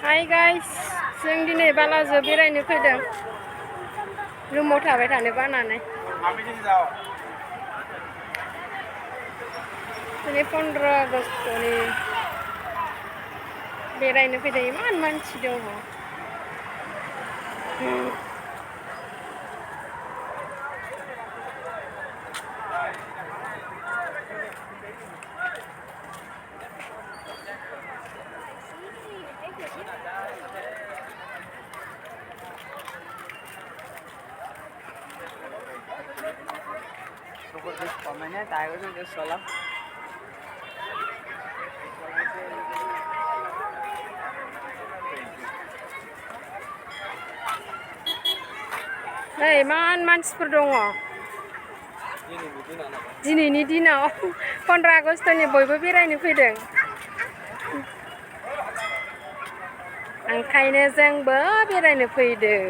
Hi guys, जों दिनै बालाजियाव बेरायनो फैदों। रुमाव थाबाय थानो बानानै। दिनै 15 आगस्टनि बेरायनो फैदों। इमान मानसि दङ। Hey, iman mansipur dङ। दिनैनि दिनाव 15 आगस्टनि बयबो बेरायनो फैदों। ओंखायनो जोंबो बेरायनो फैदों।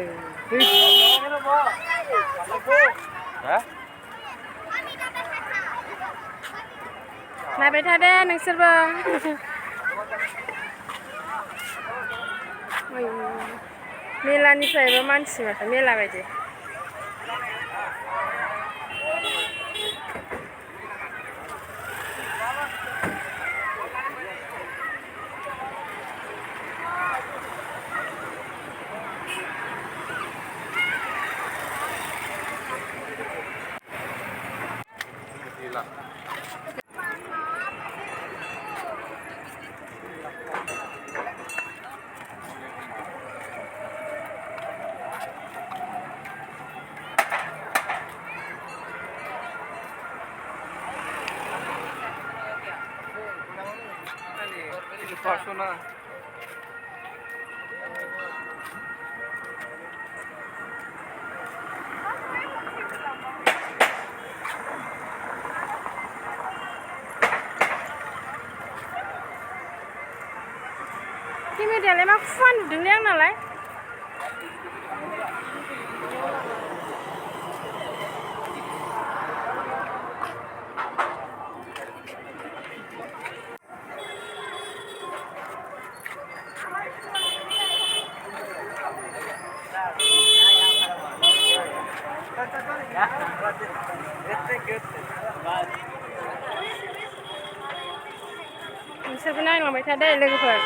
नायबाय था दे नोंसोरबो। मेलानिफ्रायबो मानसि माथो मेला बायदि। Kemedalah mak fun dunia nalai. Nोंसोरबो नायलांबाय था दे लोगोफोर।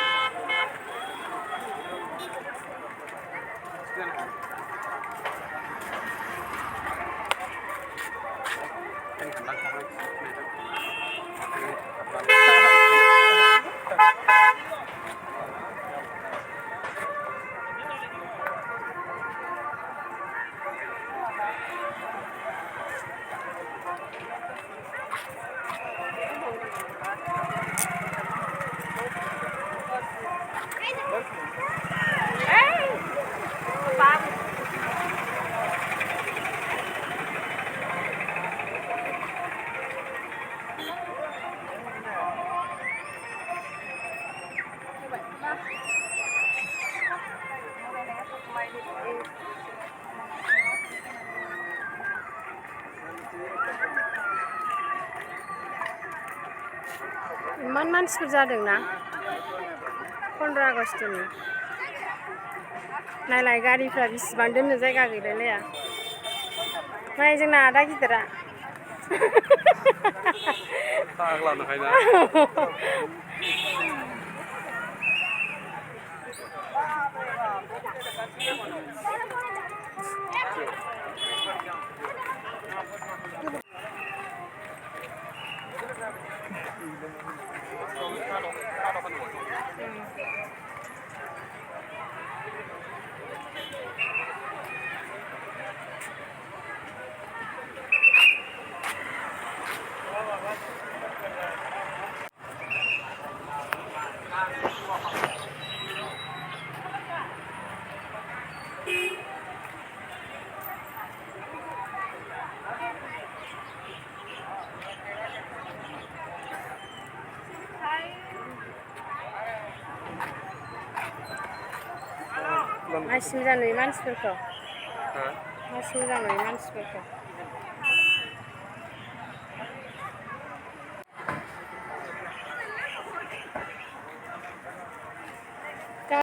इमान मानसिफोर जादोंना 15 आगस्टनि। नायलाय गारिफ्रा बिसिबां दोननो जायगा गैलायलाया। नाय जोंना आदा गिदिरा। Masih moजां नुयो मानसिफोरखौ।